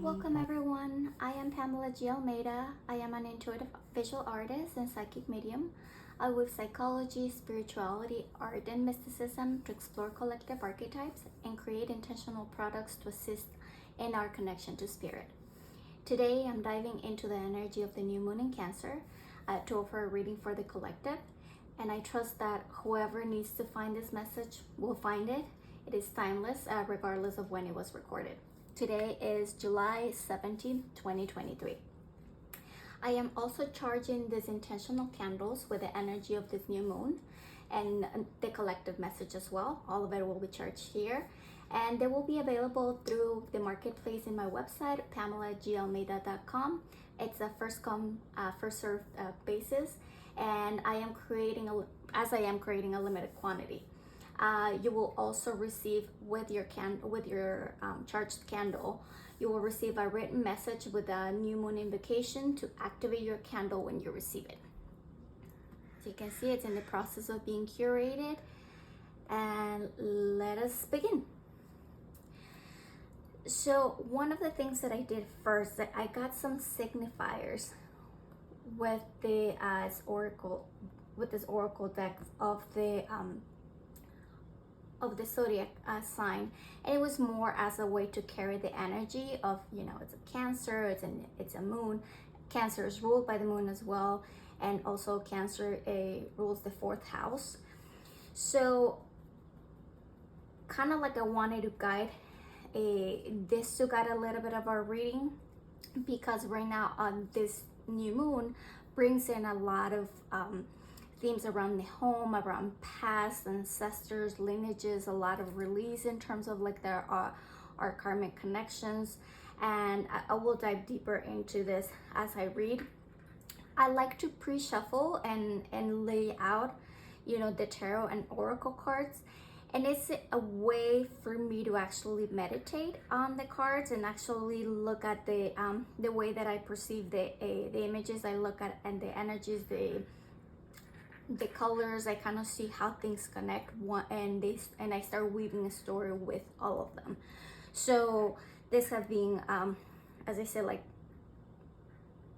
Welcome everyone, I am Pamela G. Almeida. I am an intuitive visual artist and psychic medium. I weave psychology, spirituality, art, and mysticism to explore collective archetypes and create intentional products to assist in our connection to spirit. Today I'm diving into the energy of the new moon in Cancer to offer a reading for the collective, and I trust that whoever needs to find this message will find it. It is timeless regardless of when it was recorded. Today is July 17th, 2023. I am also charging these intentional candles with the energy of this new moon and the collective message as well. All of it will be charged here, and they will be available through the marketplace in my website, PamelaGalmeida.com. It's a first come, first served basis, and I am creating a limited quantity. You will also receive with your charged candle, you will receive a written message with a new moon invocation to activate your candle when you receive it. So you can see it's in the process of being curated, and let us begin. So one of the things that I did first, that I got some signifiers with the this oracle deck of the zodiac sign, and it was more as a way to carry the energy of, it's a Cancer, it's a moon. Cancer is ruled by the moon as well, and also Cancer rules the 4th house. So kind of like I wanted to guide this to guide a little bit of our reading, because right now this new moon brings in a lot of themes around the home, around past ancestors, lineages, a lot of release in terms of like there are our karmic connections, and I will dive deeper into this as I read. I like to pre-shuffle and lay out, the tarot and oracle cards, and it's a way for me to actually meditate on the cards and actually look at the way that I perceive the images I look at, and the energies, the colors. I kind of see how things connect, and I start weaving a story with all of them. So this has been, as I said, like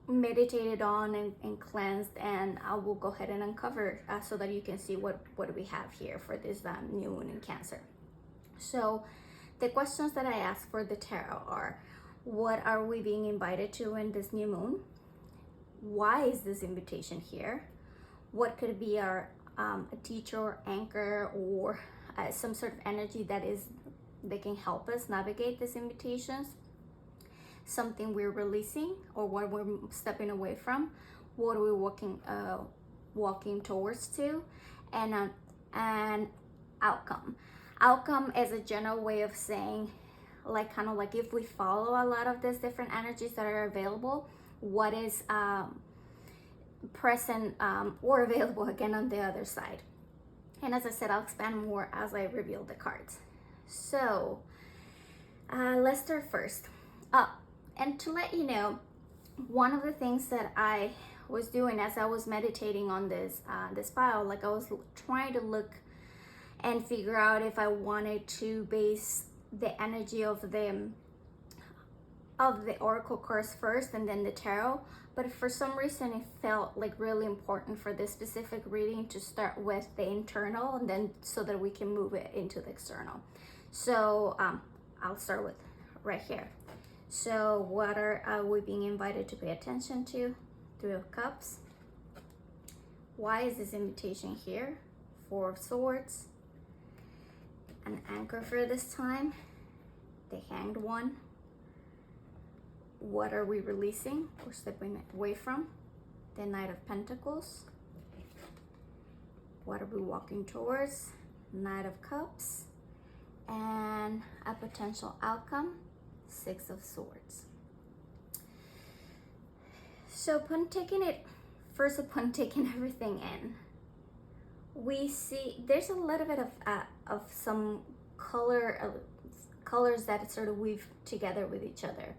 meditated on and cleansed, and I will go ahead and uncover so that you can see what we have here for this new moon in Cancer. So the questions that I ask for the tarot are: what are we being invited to in this new moon? Why is this invitation here? What could be our a teacher or anchor, or some sort of energy that can help us navigate these invitations? Something we're releasing, or what we're stepping away from? What are we walking towards to? And an outcome. Outcome is a general way of saying, like, kind of like if we follow a lot of these different energies that are available, what is present or available again on the other side. And as I said, I'll expand more as I reveal the cards. So let's start first. And to let you know, one of the things that I was doing as I was meditating on this file, like I was trying to look and figure out if I wanted to base the energy of the oracle cards first and then the tarot. But for some reason it felt like really important for this specific reading to start with the internal, and then so that we can move it into the external. So I'll start with right here. So what are we being invited to pay attention to? 3 of Cups. Why is this invitation here? 4 of Swords. An anchor for this time. The Hanged One. What are we releasing or stepping away from? The Knight of Pentacles. What are we walking towards? Knight of Cups. And a potential outcome, 6 of Swords. So upon taking everything in, we see there's a little bit of some colors that sort of weave together with each other.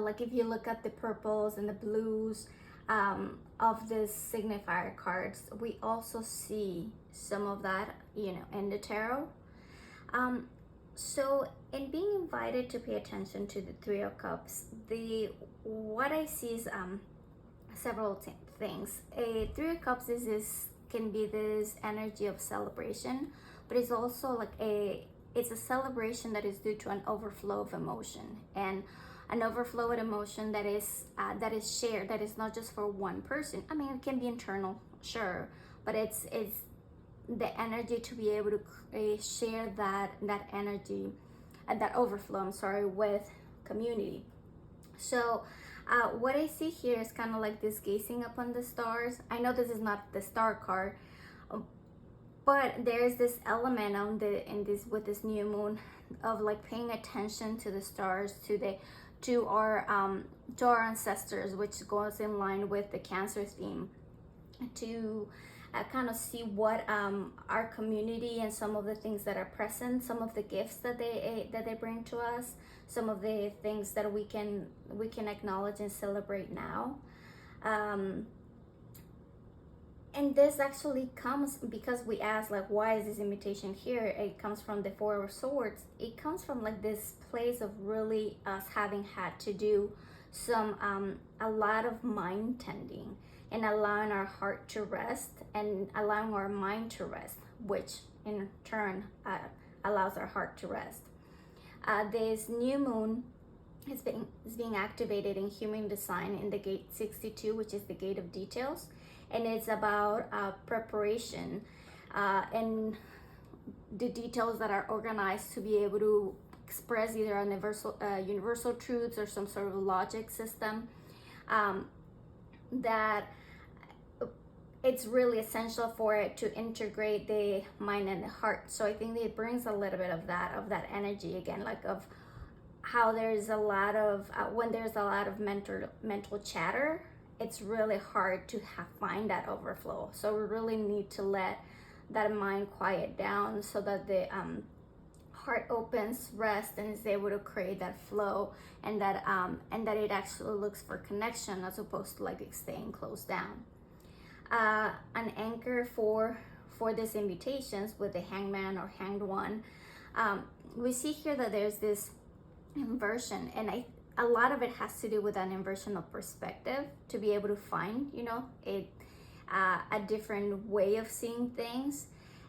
Like if you look at the purples and the blues of the signifier cards, we also see some of that, in the tarot. So in being invited to pay attention to the Three of Cups, the what I see is several things. A Three of Cups is this can be this energy of celebration, but it's also like it's a celebration that is due to an overflow of emotion, and an overflow of emotion that is shared, that is not just for one person. I mean, it can be internal, sure, but it's the energy to be able to share that energy and that overflow, I'm sorry, with community. So what I see here is kind of like this gazing upon the stars. I know this is not the star card, but there's this element on with this new moon of like paying attention to the stars, to our ancestors, which goes in line with the Cancer theme, to kind of see what our community and some of the things that are present, some of the gifts that they bring to us, some of the things that we can acknowledge and celebrate now. And this actually comes because we ask, like, why is this invitation here? It comes from the Four of Swords. It comes from like this place of really us having had to do some a lot of mind tending and allowing our heart to rest and allowing our mind to rest, which in turn allows our heart to rest. This new moon is being activated in human design in the gate 62, which is the gate of details, and it's about preparation and the details that are organized to be able to express either a universal truths or some sort of logic system that it's really essential for it to integrate the mind and the heart. So I think it brings a little bit of that energy again, like of how there's a lot of when there's a lot of mental chatter, it's really hard to find that overflow. So we really need to let that mind quiet down so that the heart opens, rest, and is able to create that flow, and that it actually looks for connection as opposed to like staying closed down. An anchor for these invitations with the Hangman or Hanged One, we see here that there's this inversion, and a lot of it has to do with an inversion of perspective, to be able to find, a different way of seeing things.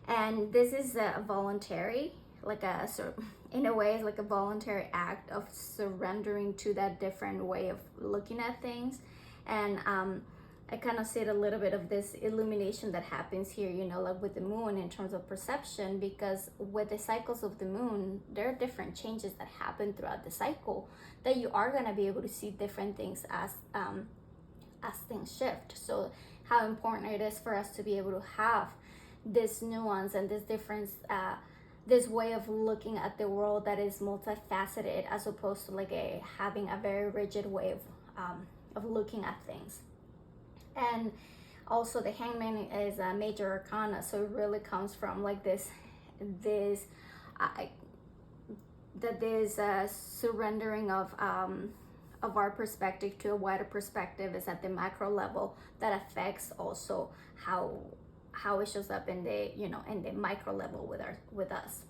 And this is a voluntary, like a sort of, in a way, it's like a voluntary act of surrendering to that different way of looking at things. And I kind of see a little bit of this illumination that happens here, like with the moon in terms of perception, because with the cycles of the moon, there are different changes that happen throughout the cycle that you are going to be able to see different things as things shift. So how important it is for us to be able to have this nuance and this difference, this way of looking at the world that is multifaceted, as opposed to like having a very rigid way of looking at things. And also the Hangman is a major arcana, so it really comes from like this surrendering of our perspective to a wider perspective is at the macro level that affects also how it shows up in the in the micro level with us.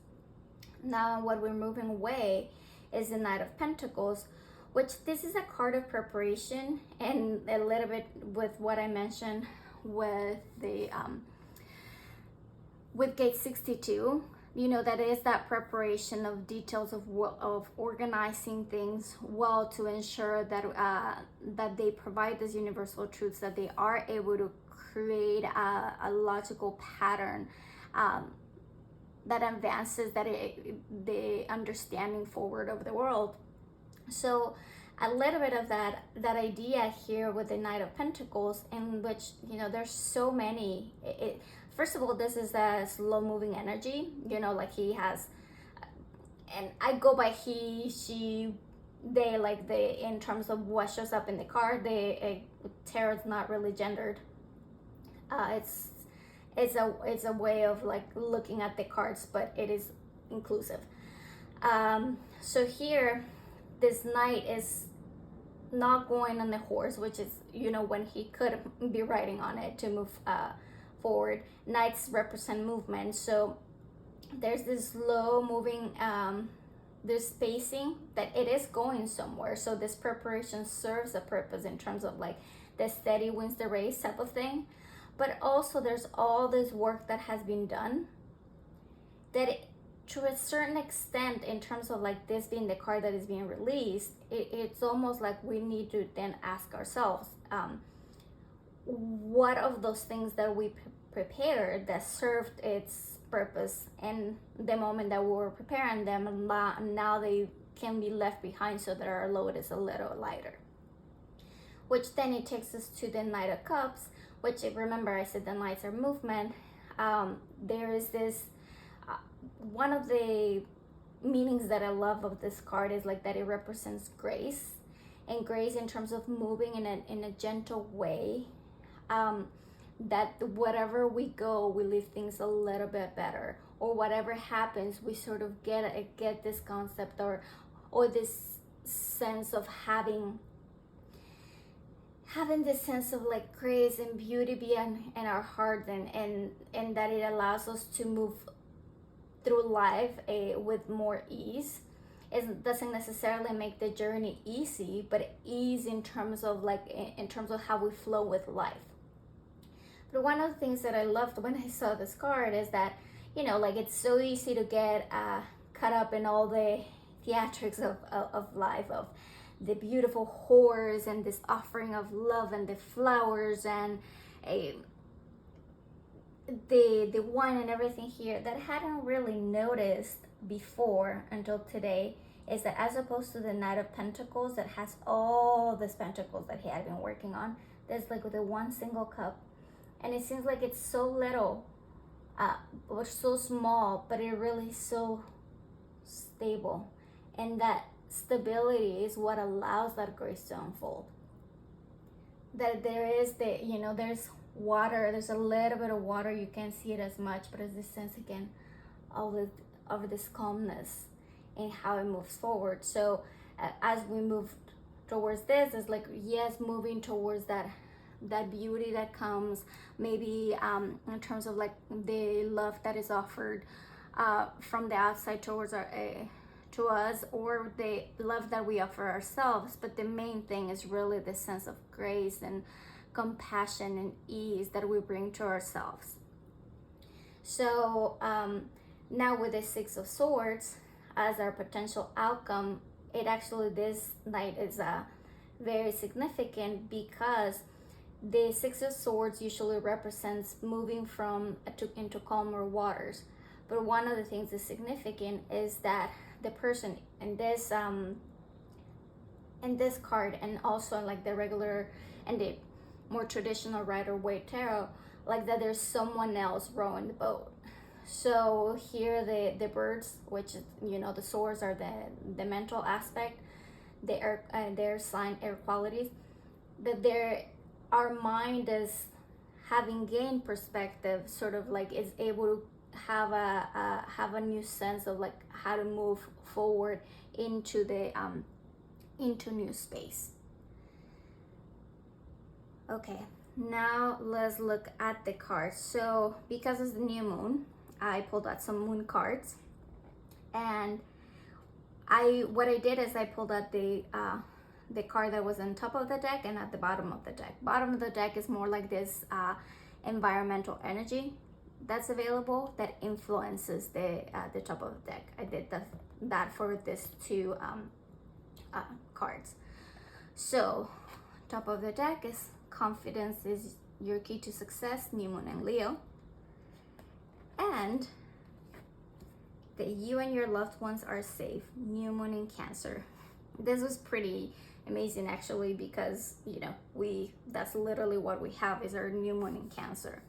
Now what we're moving away is the Knight of Pentacles, which this is a card of preparation, and a little bit with what I mentioned with the with gate 62, that is that preparation of details of organizing things well to ensure that they provide these universal truths, that they are able to create a logical pattern that advances the understanding forward of the world. So a little bit of that idea here with the Knight of Pentacles, in which there's so many. First of all, this is a slow moving energy, like he has, and I go by he, she, they, like in terms of what shows up in the card. Tarot's not really gendered. It's a way of like looking at the cards, but it is inclusive. So here, this knight is not going on the horse, which is, when he could be riding on it to move forward. Knights represent movement. So there's this slow moving, there's spacing that it is going somewhere. So this preparation serves a purpose in terms of like the steady wins the race type of thing. But also there's all this work that has been done that to a certain extent, in terms of like this being the card that is being released, it's almost like we need to then ask ourselves, what of those things that we prepared that served its purpose and the moment that we were preparing them, now they can be left behind so that our load is a little lighter. Which then it takes us to the Knight of Cups, which, if remember I said the Knights are movement. There is this, one of the meanings that I love of this card is like that it represents grace, and grace in terms of moving in a gentle way, that whatever we go, we leave things a little bit better, or whatever happens, we sort of get this concept or this sense of having this sense of like grace and beauty be in our hearts, and that it allows us to move through life with more ease. It doesn't necessarily make the journey easy, but ease in terms of like in terms of how we flow with life. But one of the things that I loved when I saw this card is that, you know, like it's so easy to get caught up in all the theatrics of life, of the beautiful horse and this offering of love and the flowers and the wine and everything here. That I hadn't really noticed before until today is that, as opposed to the Knight of Pentacles that has all these pentacles that he had been working on, there's like the one single cup, and it seems like it's so little or so small, but it really is so stable, and that stability is what allows that grace to unfold. That there is the, you know, there's water, there's a little bit of water, you can't see it as much, but it's this sense again of this calmness and how it moves forward. So as we move towards this, it's like, yes, moving towards that beauty that comes, maybe in terms of like the love that is offered from the outside towards to us, or the love that we offer ourselves. But the main thing is really the sense of grace and compassion and ease that we bring to ourselves. So now with the Six of Swords as our potential outcome, it actually, this night is very significant because the Six of Swords usually represents moving from into calmer waters. But one of the things that's significant is that the person in this card, and also like the regular and the more traditional Rider-Waite tarot, like that there's someone else rowing the boat. So here the birds, which, you know, the swords are the mental aspect, the air sign, air qualities, that our mind is having gained perspective, sort of like is able to have a new sense of like how to move forward into the into new space. Okay, now let's look at the cards. So because it's the new moon, I pulled out some moon cards, and what I did is I pulled out the card that was on top of the deck and at the bottom of the deck. Bottom of the deck is more like this environmental energy that's available that influences the top of the deck. I did that for this two cards. So top of the deck is confidence is your key to success, new moon and Leo, and that you and your loved ones are safe, new moon in Cancer. This was pretty amazing actually, because, you know, that's literally what we have is our new moon in Cancer.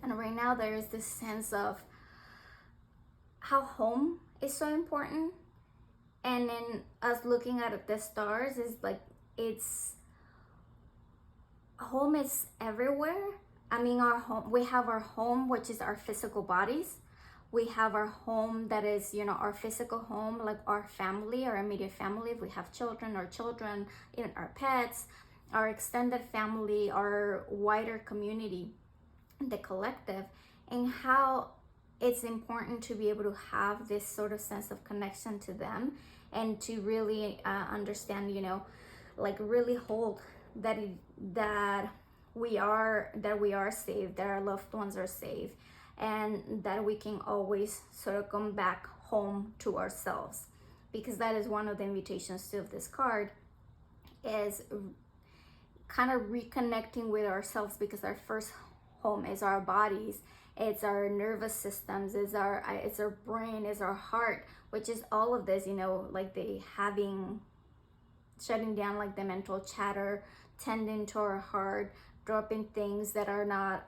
And right now there is this sense of how home is so important, and then us looking at the stars is like, it's home is everywhere. I mean, our home, we have our home, which is our physical bodies. We have our home that is, you know, our physical home, like our family, our immediate family. If we have children, even our pets, our extended family, our wider community, the collective, and how it's important to be able to have this sort of sense of connection to them, and to really understand, you know, like really hold that that we are safe, that our loved ones are safe, and that we can always sort of come back home to ourselves, because that is one of the invitations to this card, is kind of reconnecting with ourselves, because our first home is our bodies, it's our nervous systems, it's our brain, it's our heart, which is all of this, you know, like the shutting down like the mental chatter, tending to our heart, dropping things that are not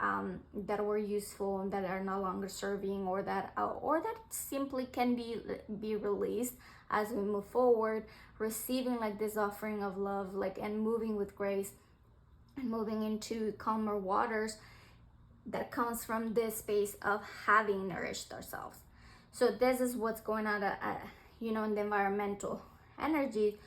that were useful and that are no longer serving, or that simply can be released as we move forward, receiving like this offering of love, like, and moving with grace, and moving into calmer waters that comes from this space of having nourished ourselves. So this is what's going on, you know, in the environmental energy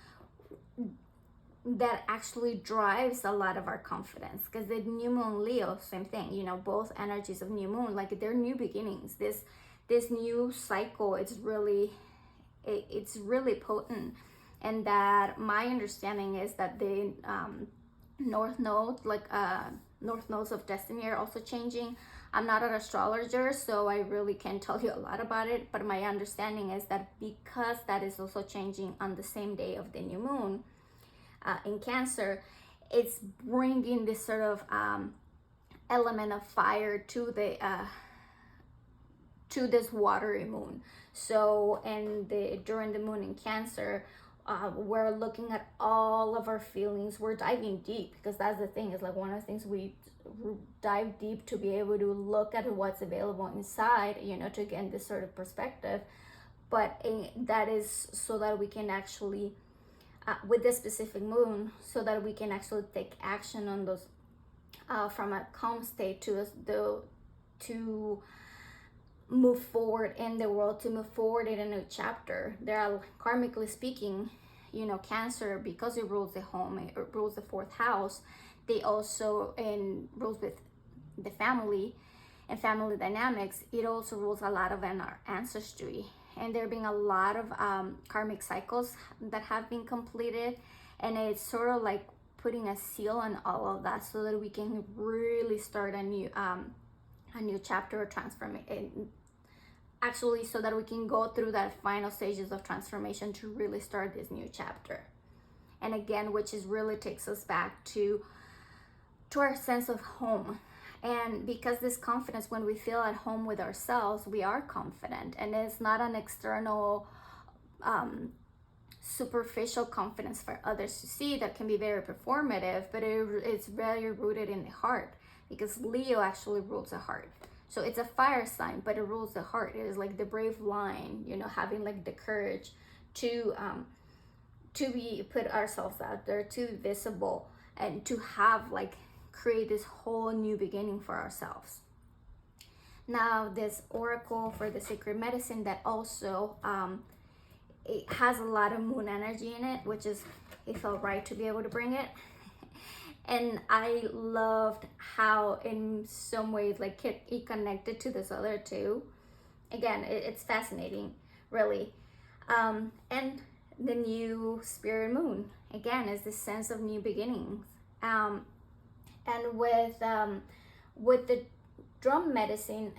that actually drives a lot of our confidence, because the new moon Leo, same thing, you know, both energies of new moon, like they're new beginnings. This new cycle, it's really potent. And that my understanding is that the north nodes of destiny are also changing. I'm not an astrologer, so I really can't tell you a lot about it, but my understanding is that because that is also changing on the same day of the new moon in Cancer, it's bringing this sort of element of fire to the to this watery moon. So, and during the moon in Cancer, we're looking at all of our feelings. We're diving deep, because that's the thing, is like one of the things we dive deep to be able to look at what's available inside, you know, to get this sort of perspective. But that is so that we can actually with this specific moon, so that we can actually take action on those from a calm state to move forward in the world, to move forward in a new chapter. There are, karmically speaking, you know, Cancer, because it rules the home, it rules the fourth house, they also rules with the family and family dynamics. It also rules a lot of our ancestry, and there being a lot of karmic cycles that have been completed, and it's sort of like putting a seal on all of that, so that we can really start a new chapter of transformation, actually, so that we can go through that final stages of transformation to really start this new chapter. And again, which is really takes us back to our sense of home. And because this confidence, when we feel at home with ourselves, we are confident, and it's not an external superficial confidence for others to see that can be very performative, but it's very rooted in the heart, because Leo actually rules the heart. So it's a fire sign, but it rules the heart. It is like the brave lion, you know, having like the courage to put ourselves out there, to be visible, and to have like create this whole new beginning for ourselves. Now, this oracle for the sacred medicine, that also it has a lot of moon energy in it, which is, it felt right to be able to bring it. And I loved how in some ways like it connected to this other two. Again, it's fascinating, really. And the new spirit moon, again, is this sense of new beginnings. And with the drum medicine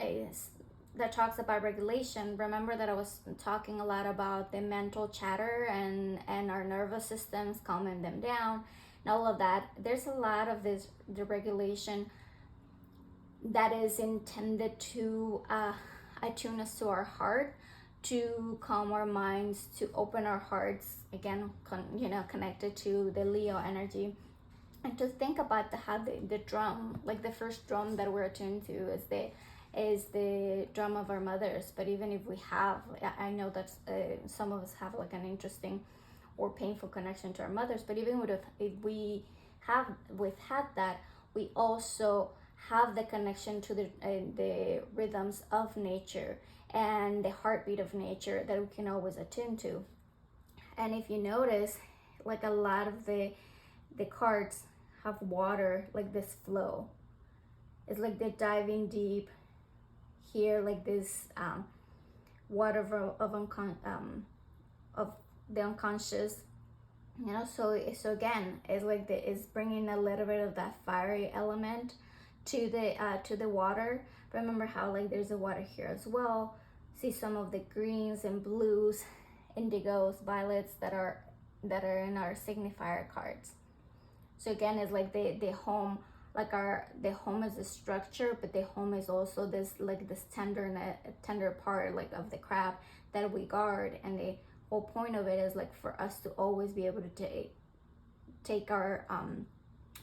that talks about regulation, remember that I was talking a lot about the mental chatter and our nervous systems, calming them down and all of that. There's a lot of the regulation that is intended to attune us to our heart, to calm our minds, to open our hearts, again, connected to the Leo energy. And to think about how the drum, like the first drum that we're attuned to is the drum of our mothers. But even if we have, I know that some of us have like an interesting or painful connection to our mothers, but even if we've had that, we also have the connection to the rhythms of nature and the heartbeat of nature that we can always attune to. And if you notice, like a lot of the cards have water, like this flow. It's like they're diving deep, here, like this water of the unconscious, you know. So again, it's like it's bringing a little bit of that fiery element to the water. Remember how like there's a water here as well. See some of the greens and blues, indigos, violets that are in our signifier cards. So again, it's like the home, like the home is a structure, but the home is also this like this tender part like of the crab that we guard. And the whole point of it is like for us to always be able to take our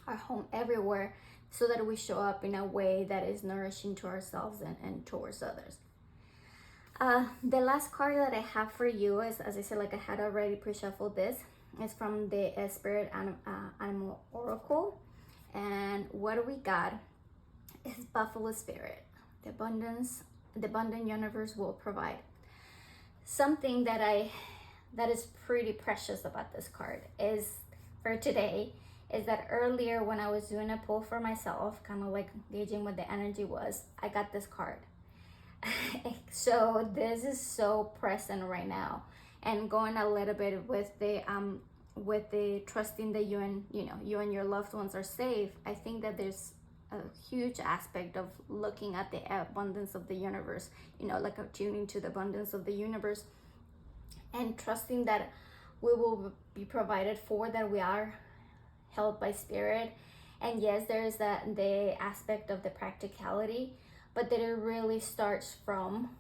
home everywhere, so that we show up in a way that is nourishing to ourselves and towards others. The last card that I have for you is, as I said, like I had already pre-shuffled this, is from the Spirit Animal Oracle. And what we got is Buffalo Spirit. The abundant universe will provide. Something that is pretty precious about this card is, for today, is that earlier when I was doing a pull for myself, kind of like gauging what the energy was, I got this card. So this is so present right now, and going a little bit with the trusting that you and your loved ones are safe. I think that there's a huge aspect of looking at the abundance of the universe, like attuning to the abundance of the universe, and trusting that we will be provided for, that we are held by spirit. And yes, there's the aspect of the practicality, but that it really starts from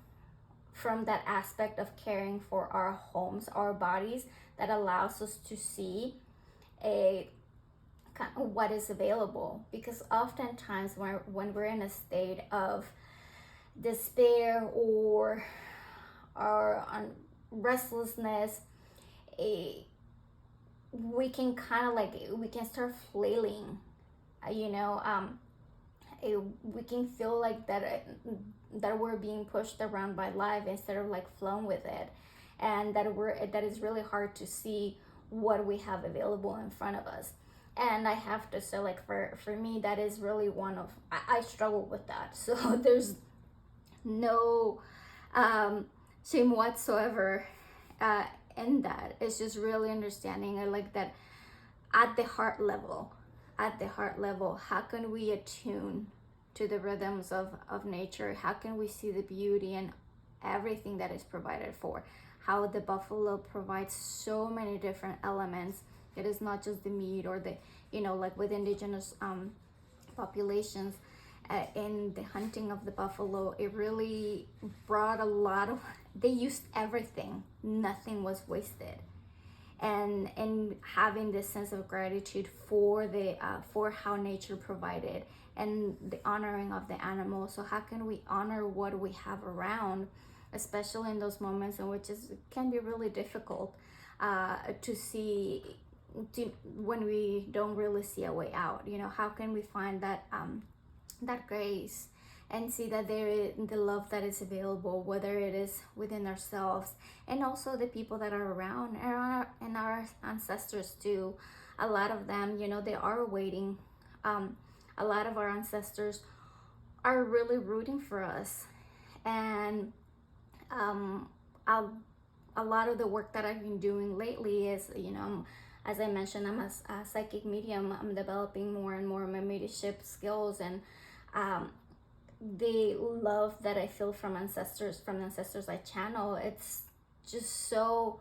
that aspect of caring for our homes, our bodies, that allows us to see what is available. Because oftentimes when we're in a state of despair or restlessness, we can start flailing, we can feel like that we're being pushed around by life instead of like flowing with it, and that is really hard to see what we have available in front of us. And I have to say, like for me, that is really one of, I struggle with that. So there's no shame whatsoever in that. It's just really understanding, I like that at the heart level, how can we attune to the rhythms of nature? How can we see the beauty and everything that is provided for? How the buffalo provides so many different elements. It is not just the meat or the, like with indigenous populations, in the hunting of the buffalo, it really brought a lot of, they used everything. Nothing was wasted. And having this sense of gratitude for for how nature provided, and the honoring of the animal. So how can we honor what we have around, especially in those moments in which it can be really difficult to see, when we don't really see a way out? How can we find that grace and see that there is the love that is available, whether it is within ourselves and also the people that are around, and our ancestors too. A lot of them, they are waiting. A lot of our ancestors are really rooting for us. And a lot of the work that I've been doing lately is, as I mentioned, I'm a psychic medium. I'm developing more and more my mediumship skills, and the love that I feel from the ancestors I channel, it's just so,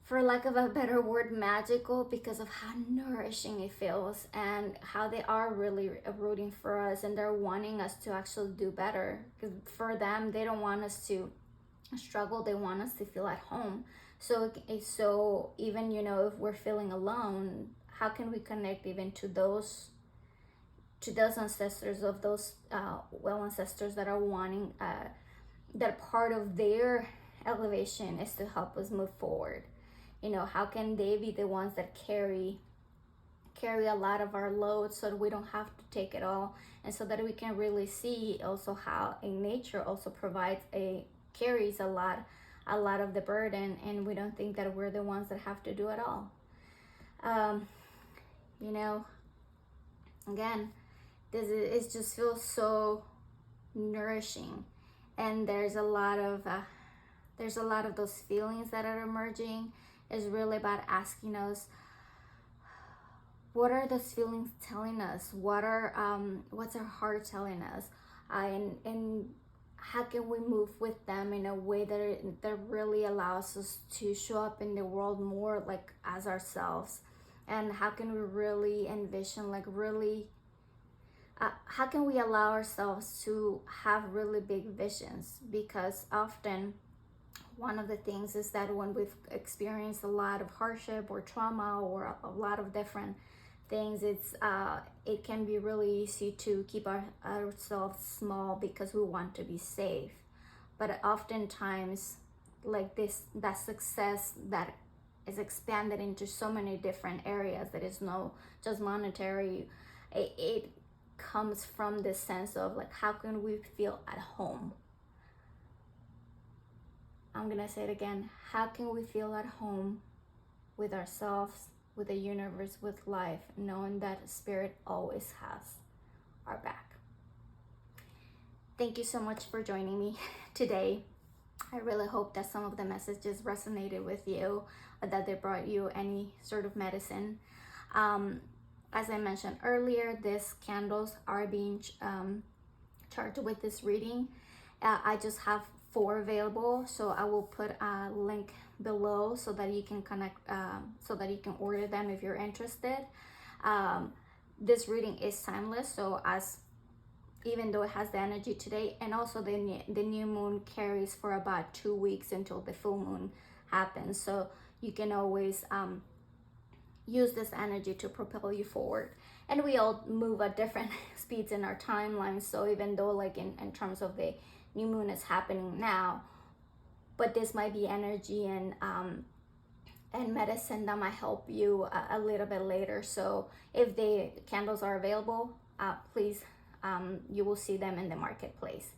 for lack of a better word, magical, because of how nourishing it feels and how they are really rooting for us, and they're wanting us to actually do better. Because for them, they don't want us to struggle, they want us to feel at home. So even, if we're feeling alone, how can we connect even to those ancestors, of those ancestors that are wanting, that part of their elevation is to help us move forward. How can they be the ones that carry a lot of our load, so that we don't have to take it all, and so that we can really see also how in nature also carries a lot of the burden, and we don't think that we're the ones that have to do it all. Again, it just feels so nourishing, and there's a lot of those feelings that are emerging. Is really about asking us, what are those feelings telling us? What's our heart telling us? And how can we move with them in a way that really allows us to show up in the world more like as ourselves? And how can we really envision, like really, how can we allow ourselves to have really big visions? Because often one of the things is that when we've experienced a lot of hardship or trauma or a lot of different things, it can be really easy to keep ourselves small because we want to be safe. But oftentimes, like that success that is expanded into so many different areas that is no just monetary, it comes from this sense of like, how can we feel at home? I'm gonna say it again. How can we feel at home with ourselves, with the universe, with life, knowing that spirit always has our back? Thank you so much for joining me today. I really hope that some of the messages resonated with you, that they brought you any sort of medicine. As I mentioned earlier, these candles are being charged with this reading. I just have 4 available, so I will put a link below so that you can connect, so that you can order them if you're interested. This reading is timeless, so even though it has the energy today, and also the new moon carries for about 2 weeks until the full moon happens, so you can always use this energy to propel you forward. And we all move at different speeds in our timelines, so even though like in terms of the new moon is happening now, but this might be energy and medicine that might help you a little bit later. So if the candles are available, please, you will see them in the marketplace.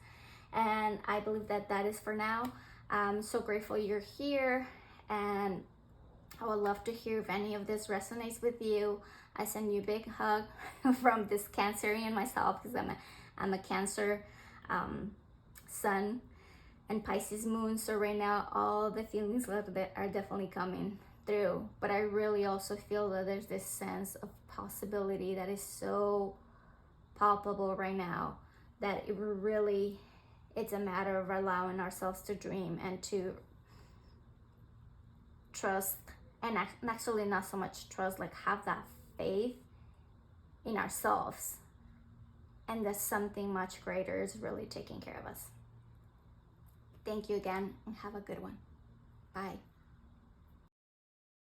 And I believe that is for now. I'm so grateful you're here, and I would love to hear if any of this resonates with you. I send you a big hug from this Cancerian myself, because I'm a Cancer sun and Pisces moon. So right now all the feelings that are definitely coming through, but I really also feel that there's this sense of possibility that is so palpable right now, that it's a matter of allowing ourselves to dream and to trust, and actually not so much trust, like have that faith in ourselves, and that something much greater is really taking care of us. Thank you again, and have a good one. Bye.